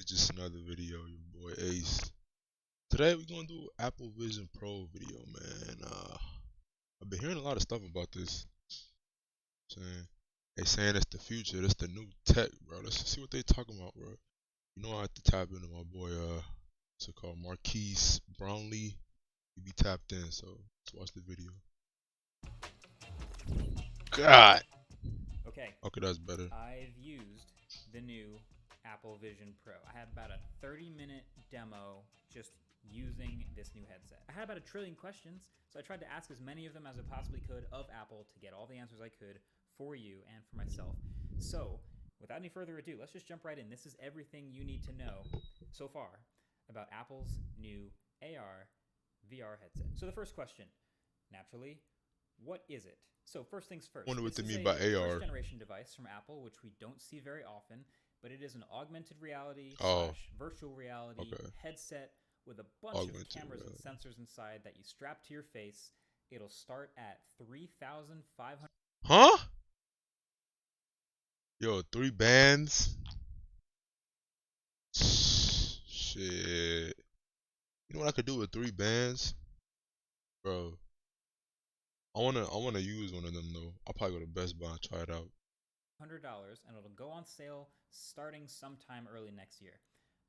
just another video, your boy Ace. Today we're gonna do Apple Vision Pro video, man. I've been hearing a lot of stuff about this. Saying they saying it's the future, it's the new tech, bro. Let's see what they talking about, bro. You know I have to tap into my boy, what's it called, Marquise Brownlee. He be tapped in, so let's watch the video. God. Okay. Okay, that's better. I've used the new Apple Vision Pro. I had about a 30-minute demo just using this new headset. I had about 1 trillion questions, so I tried to ask as many of them as I possibly could of Apple to get all the answers I could for you and for myself. So, without any further ado, let's just jump right in. This is everything you need to know so far about Apple's new AR VR headset. So the first question, naturally, what is it? So first things first. Wonder what they this mean is by a AR. first generation device from Apple, which we don't see very often, but it is an augmented reality / virtual reality headset with a bunch of cameras and sensors inside that you strap to your face. It'll start at $3,500. Huh? Yo, 3 bands. Shit. You know what I could do with 3 bands? Bro. I wanna use one of them though. I'll probably go to Best Buy and try it out. $100, and it'll go on sale starting sometime early next year.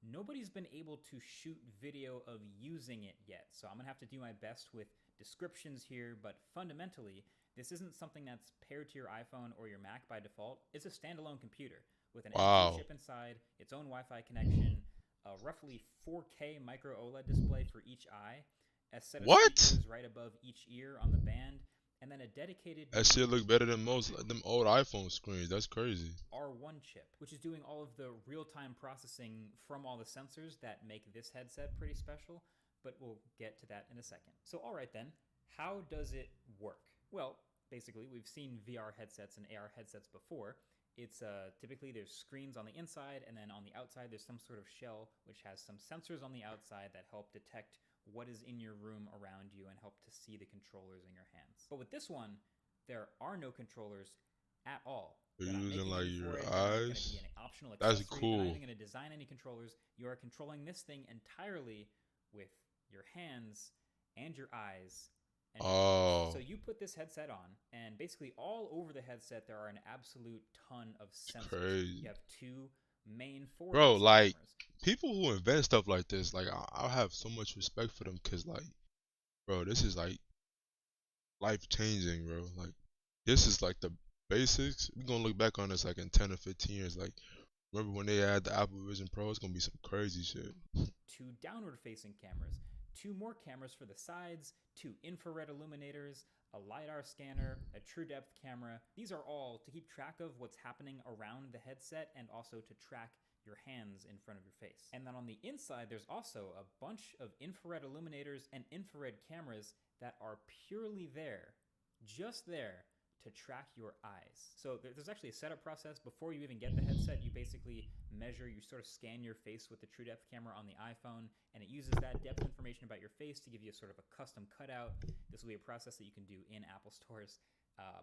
Nobody's been able to shoot video of using it yet, so I'm gonna have to do my best with descriptions here, but fundamentally, this isn't something that's paired to your iPhone or your Mac by default. It's a standalone computer with an M2 chip inside, its own Wi-Fi connection, a roughly 4K micro OLED display for each eye, a set of speakers right above each ear on the band, and then a dedicated... That shit look better than most them old iPhone screens. That's crazy. R1 chip, which is doing all of the real-time processing from all the sensors that make this headset pretty special, but we'll get to that in a second. So alright then, how does it work? Well, basically we've seen VR headsets and AR headsets before. It's typically there's screens on the inside, and then on the outside there's some sort of shell which has some sensors on the outside that help detect what is in your room around you and help to see the controllers in your hands. But with this one, there are no controllers at all. You're using like your eyes? Be an optional That's accessory. cool. You're not even going to design any controllers. You are controlling this thing entirely with your hands and your eyes. And so you put this headset on, and basically all over the headset there are an absolute ton of sensors. Crazy. You have 2 main forward Bro, like cameras. People who invent stuff like this, like I have so much respect for them, cause like, bro, this is like life changing, bro. Like, this is like the basics. We're gonna look back on this like in 10 or 15 years. Like, remember when they had the Apple Vision Pro? It's gonna be some crazy shit. 2 downward facing cameras, 2 more cameras for the sides, 2 infrared illuminators, a LiDAR scanner, a true depth camera. These are all to keep track of what's happening around the headset and also to track your hands in front of your face. And then on the inside, there's also a bunch of infrared illuminators and infrared cameras that are purely there, just there, to track your eyes. So there's actually a setup process. Before you even get the headset, you basically measure, you sort of scan your face with the true depth camera on the iPhone, and it uses that depth information about your face to give you a sort of a custom cutout. This will be a process that you can do in Apple stores.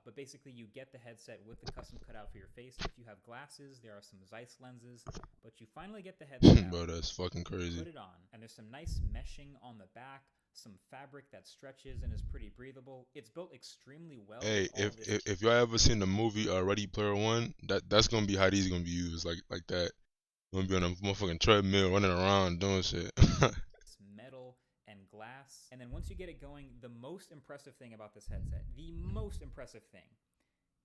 But basically, you get the headset with the custom cutout for your face. If you have glasses, there are some Zeiss lenses, but you finally get the headset out. Bro, that's fucking crazy. Put it on, and there's some nice meshing on the back, some fabric that stretches and is pretty breathable. It's built extremely well. Hey, if y'all ever seen the movie Ready Player One, that's gonna be how these gonna be used, like that. You're gonna be on a motherfucking treadmill running around doing shit. It's metal and glass. And then once you get it going, the most impressive thing about this headset, the most impressive thing,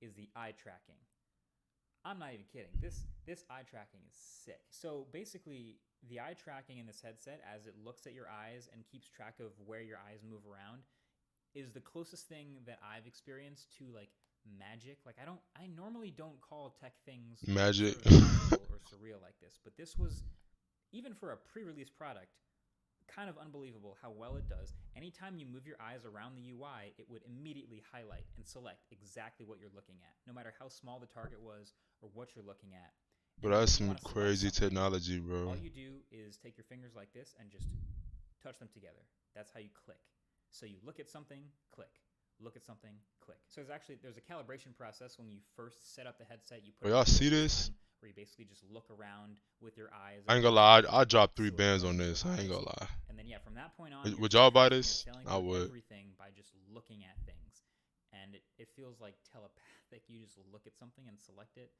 is the eye tracking. I'm not even kidding. This eye tracking is sick. So basically, the eye tracking in this headset, as it looks at your eyes and keeps track of where your eyes move around, is the closest thing that I've experienced to like magic. Like I normally don't call tech things magic sort of magical or surreal like this, but this was, even for a pre-release product, kind of unbelievable how well it does. Anytime you move your eyes around the UI, it would immediately highlight and select exactly what you're looking at, no matter how small the target was or what you're looking at. But that's some crazy technology, bro. All you do is take your fingers like this and just touch them together. That's how you click. So you look at something, click. Look at something, click. So there's a calibration process when you first set up the headset. You put y'all see this? where you basically just look around with your eyes. I ain't gonna lie, I dropped 3 so it bands on focuses this. your I ain't eyes. gonna lie. And then yeah, from that point on, Would y'all buy you're this? sailing I through would. everything by just looking at things, and it feels like telepathic. You just look at something and select it,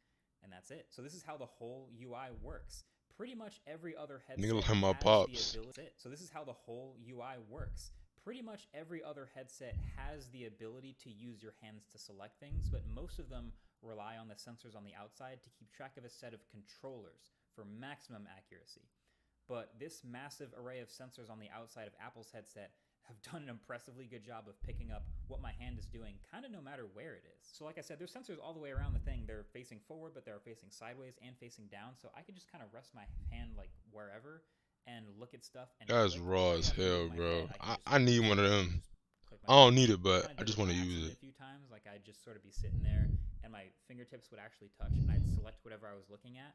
and that's it. So this is how the whole UI works. Pretty much every other headset Nigga like my has pops. the ability. So this is how the whole UI works. Pretty much every other headset has the ability to use your hands to select things, but most of them rely on the sensors on the outside to keep track of a set of controllers for maximum accuracy. But this massive array of sensors on the outside of Apple's headset have done an impressively good job of picking up what my hand is doing, kind of no matter where it is. So like I said, there's sensors all the way around the thing. They're facing forward, but they're facing sideways and facing down. So I can just kind of rest my hand like wherever and look at stuff. And That's click. raw I as don't have to hell, move my bro. head. I can I just need one of them. click I my don't need it, but kinda I did just it want to by use accident it. a few times. Like I'd just sort of be sitting there, and my fingertips would actually touch, and I'd select whatever I was looking at.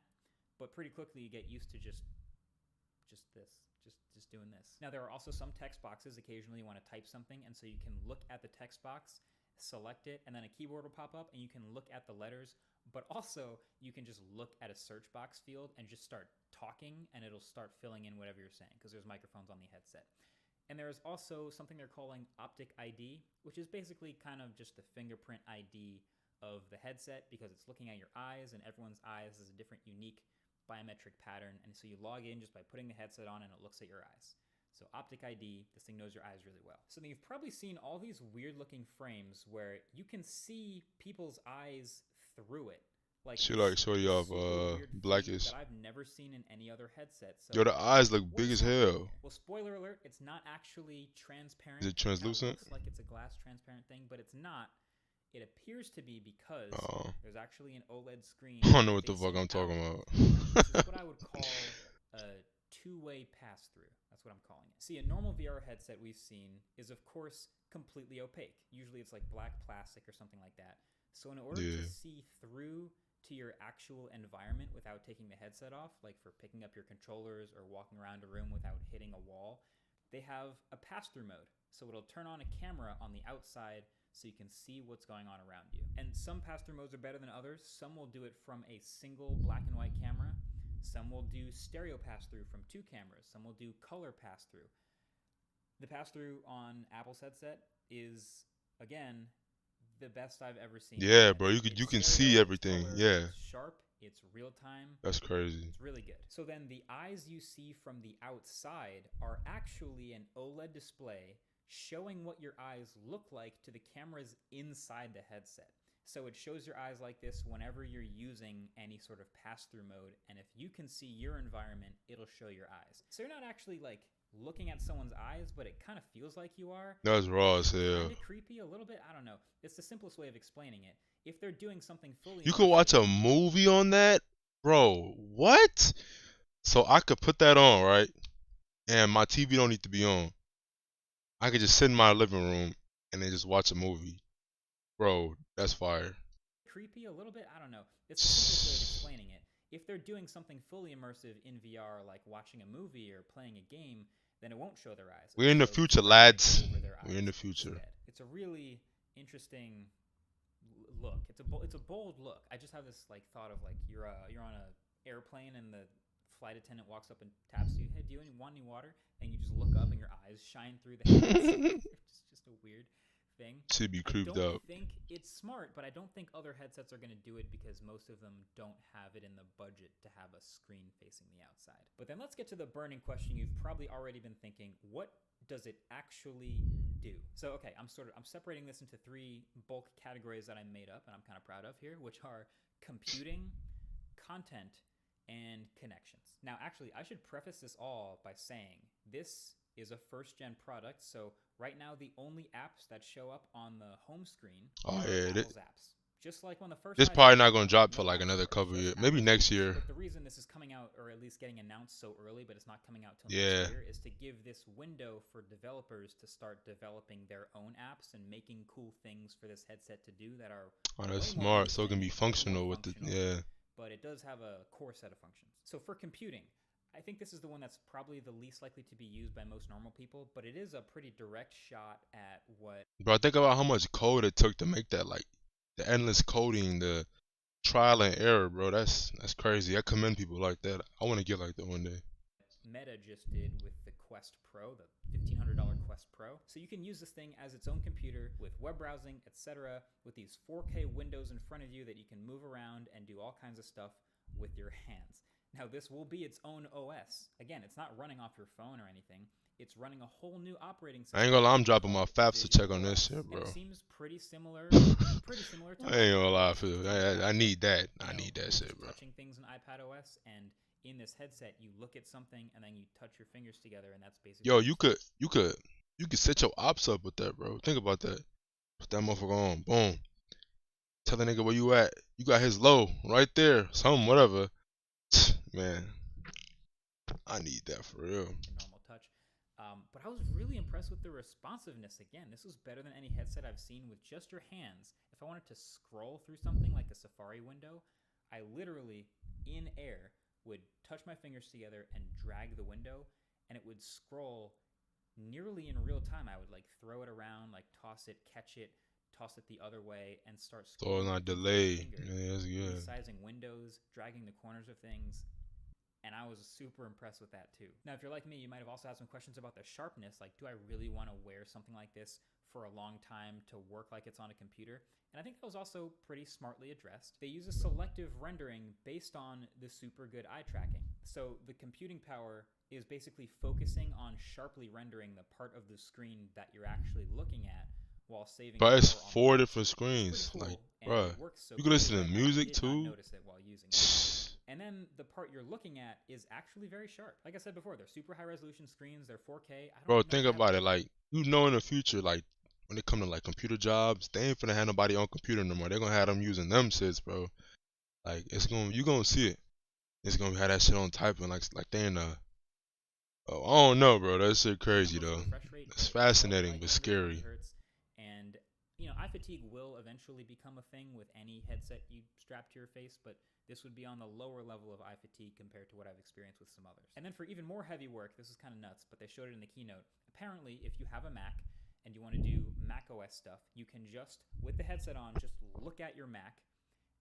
But pretty quickly, you get used to just doing this. Now there are also some text boxes. Occasionally, you want to type something, and so you can look at the text box, select it, and then a keyboard will pop up, and you can look at the letters. But also, you can just look at a search box field and just start talking, and it'll start filling in whatever you're saying because there's microphones on the headset. And there's also something they're calling Optic ID, which is basically kind of just the fingerprint ID of the headset because it's looking at your eyes, and everyone's eyes is a different, unique biometric pattern. And so you log in just by putting the headset on, and it looks at your eyes. So Optic ID, this thing knows your eyes really well. So then you've probably seen all these weird-looking frames where you can see people's eyes through it. Like She like shorty off Blackish. that I've never seen in any other headset. So Yo, the eyes look what big is as happening hell. here? Well, spoiler alert, it's not actually transparent. Is it translucent? It looks like it's a glass transparent thing, but it's not. It appears to be because Oh. there's actually an OLED screen. I don't know what the facing fuck I'm talking out. about. This is what I would call a two-way pass-through. That's what I'm calling it. See, a normal VR headset we've seen is, of course, completely opaque. Usually it's like black plastic or something like that. So in order to see through to your actual environment without taking the headset off, like for picking up your controllers or walking around a room without hitting a wall, they have a pass-through mode. So it'll turn on a camera on the outside so you can see what's going on around you. And some pass-through modes are better than others. Some will do it from a single black and white camera. Some will do stereo pass-through from 2 cameras. Some will do color pass-through. The pass-through on Apple's headset is, again, the best I've ever seen. Yeah, bro, you can see everything. Color, yeah. It's sharp. It's real time. That's crazy. It's really good. So then the eyes you see from the outside are actually an OLED display showing what your eyes look like to the cameras inside the headset. So it shows your eyes like this whenever you're using any sort of pass-through mode, and if you can see your environment, it'll show your eyes. So you're not actually like looking at someone's eyes, but it kind of feels like you are. That's raw as hell. Kind of creepy, a little bit. I don't know. It's the simplest way of explaining it. If they're doing something fully, you could watch a movie on that, bro. What? So I could put that on, right? And my TV don't need to be on. I could just sit in my living room and then just watch a movie, bro. That's fire. Creepy, a little bit. I don't know. It's the simplest way of explaining it. If they're doing something fully immersive in VR, like watching a movie or playing a game, then it won't show their eyes. We're in the future, lads. We're in the future. Instead. It's a really interesting look. It's a bold look. I just have this like thought of like you're on a airplane and the flight attendant walks up and taps you. Hey, do you want any water? And you just look up and your eyes shine through the headset. It's just a weird thing. Should be creeped I don't out. think it's smart, but I don't think other headsets are going to do it because most of them don't have it in the budget to have a screen facing the outside. But then let's get to the burning question you've probably already been thinking. What does it actually do? So, okay, I'm separating this into 3 bulk categories that I made up and I'm kind of proud of here, which are computing, content, and connections. Now, actually, I should preface this all by saying this is a first-gen product, so right now the only apps that show up on the home screen are Apple's apps. Just like when the first This probably not gonna drop for like another couple years, maybe next year. But the reason this is coming out, or at least getting announced so early, but it's not coming out till next year, is to give this window for developers to start developing their own apps and making cool things for this headset to do that are. Oh, that's smart. So it can be functional with it. Yeah. But it does have a core set of functions. So for computing, I think this is the one that's probably the least likely to be used by most normal people, but it is a pretty direct shot at what. Bro, think about how much code it took to make that. Like the endless coding, the trial and error, bro. That's crazy. I commend people like that. I want to get like that one day. Meta just did with the Quest Pro, the $1,500 Quest Pro. So you can use this thing as its own computer with web browsing, etc., with these 4K windows in front of you that you can move around and do all kinds of stuff with your hands. Now, this will be its own OS. Again, it's not running off your phone or anything. It's running a whole new operating system. I ain't gonna lie, I'm dropping my FAPs to check on Visual this OS. shit, bro. And it seems pretty similar I to ain't gonna lie, Phil. I need that. you I know, need that just shit, bro. touching things in iPadOS, and in this headset, you look at something and then you touch your fingers together, and that's basically. Yo, you could set your ops up with that, bro. Think about that. Put that motherfucker on. Boom. Tell the nigga where you at. You got his low right there. Something, whatever. Man, I need that for real. Normal touch. But I was really impressed with the responsiveness. Again, this was better than any headset I've seen with just your hands. If I wanted to scroll through something like a Safari window, I literally, in air, would touch my fingers together and drag the window, and it would scroll nearly in real time. I would like throw it around, like toss it, catch it, toss it the other way, and start So scrolling. not delayed. Yeah, that's good. Resizing windows, dragging the corners of things. And I was super impressed with that too. Now, if you're like me, you might have also had some questions about the sharpness. Like, do I really want to wear something like this for a long time to work like it's on a computer? And I think that was also pretty smartly addressed. They use a selective rendering based on the super good eye tracking. So the computing power is basically focusing on sharply rendering the part of the screen that you're actually looking at while saving. But it's power on 4 the different screens. cool, Like, and bruh, it works so you can listen to quickly that music I did not too. notice it while using it. And then the part you're looking at is actually very sharp. Like I said before, they're super high resolution screens. They're 4K. Bro, think about it. Like, you know, in the future, like when it come to like computer jobs, they ain't finna have nobody on computer no more. They're gonna have them using them shits, bro. Like, you gonna see it. It's gonna have that shit on typing, like they in a. Oh, I don't know, bro. That shit crazy though. It's fascinating but scary. And you know, eye fatigue will eventually become a thing with any headset you strap to your face, but this would be on the lower level of eye fatigue compared to what I've experienced with some others. And then for even more heavy work, this is kind of nuts, but they showed it in the keynote. Apparently, if you have a Mac and you want to do Mac OS stuff, you can just, with the headset on, just look at your Mac,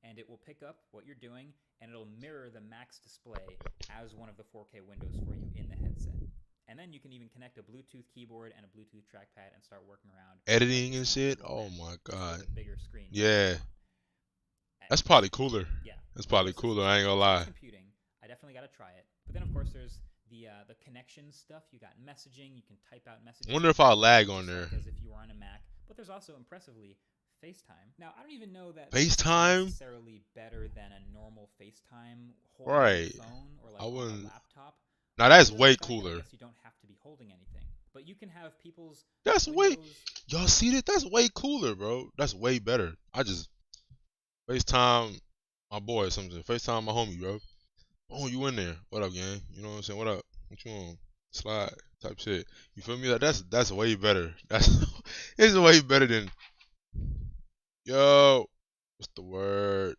and it will pick up what you're doing, and it'll mirror the Mac's display as one of the 4K windows for you in the headset. And then you can even connect a Bluetooth keyboard and a Bluetooth trackpad and start working around. Editing and shit. Oh my god. Bigger screen. Yeah. That's probably cooler. Yeah. That's probably cooler. I ain't gonna lie. Computing. I definitely gotta try it. But then of course there's the connection stuff. You got messaging. You can type out messages. Wonder if I'll lag on there. As if you were on a Mac. But there's also impressively FaceTime. Now I don't even know that FaceTime necessarily better than a normal FaceTime right. phone or like I wouldn't. on a laptop. Now that's way cooler. I guess you don't have to be holding anything, but you can have people's. That's way. Y'all see that? That's way cooler, bro. That's way better. I just FaceTime my boy or something. FaceTime my homie, bro. Oh, you in there? What up, gang? You know what I'm saying? What up? What you on? Slide type shit. You feel me? That's way better. It's way better than. Yo, what's the word?